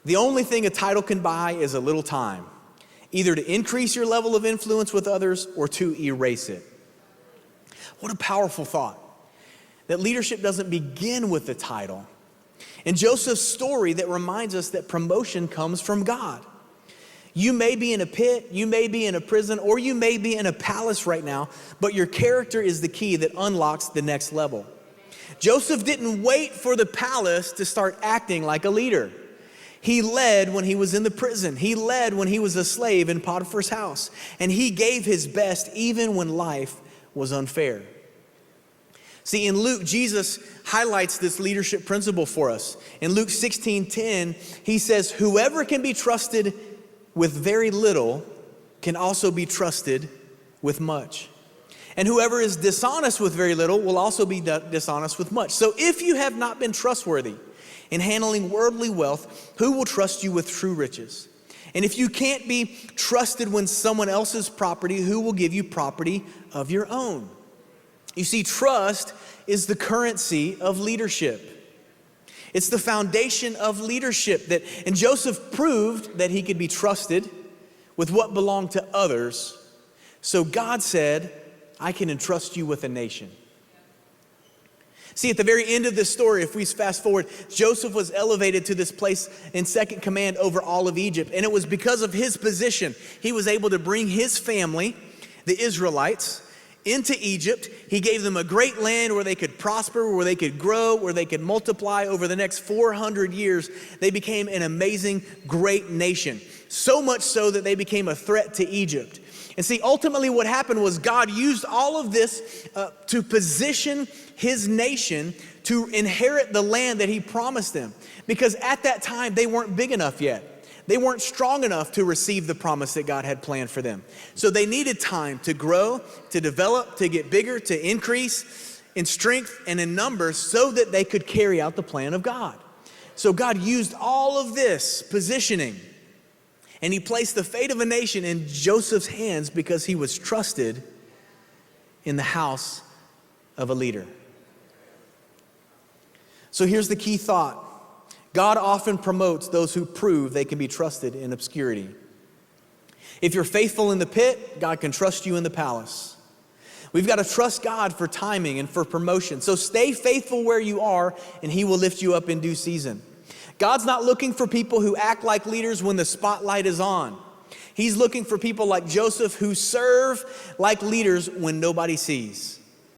The only thing a title can buy is a little time, either to increase your level of influence with others or to erase it. What a powerful thought, that leadership doesn't begin with the title. In Joseph's story, that reminds us that promotion comes from God. You may be in a pit, you may be in a prison, or you may be in a palace right now, but your character is the key that unlocks the next level. Joseph didn't wait for the palace to start acting like a leader. He led when he was in the prison. He led when he was a slave in Potiphar's house. And he gave his best even when life was unfair. See, in Luke, Jesus highlights this leadership principle for us. In Luke 16:10, he says, whoever can be trusted with very little can also be trusted with much. And whoever is dishonest with very little will also be dishonest with much. So if you have not been trustworthy in handling worldly wealth, who will trust you with true riches? And if you can't be trusted when someone else's property, who will give you property of your own? You see, trust is the currency of leadership. It's the foundation of leadership and Joseph proved that he could be trusted with what belonged to others. So God said, I can entrust you with a nation. See, at the very end of this story, if we fast forward, Joseph was elevated to this place in second command over all of Egypt. And it was because of his position, he was able to bring his family, the Israelites, into Egypt. He gave them a great land where they could prosper, where they could grow, where they could multiply. Over the next 400 years, they became an amazing, great nation. So much so that they became a threat to Egypt. And see, ultimately what happened was God used all of this to position his nation to inherit the land that he promised them. Because at that time, they weren't big enough yet. They weren't strong enough to receive the promise that God had planned for them. So they needed time to grow, to develop, to get bigger, to increase in strength and in numbers so that they could carry out the plan of God. So God used all of this positioning, and he placed the fate of a nation in Joseph's hands because he was trusted in the house of a leader. So here's the key thought. God often promotes those who prove they can be trusted in obscurity. If you're faithful in the pit, God can trust you in the palace. We've got to trust God for timing and for promotion. So stay faithful where you are, and he will lift you up in due season. God's not looking for people who act like leaders when the spotlight is on. He's looking for people like Joseph who serve like leaders when nobody sees.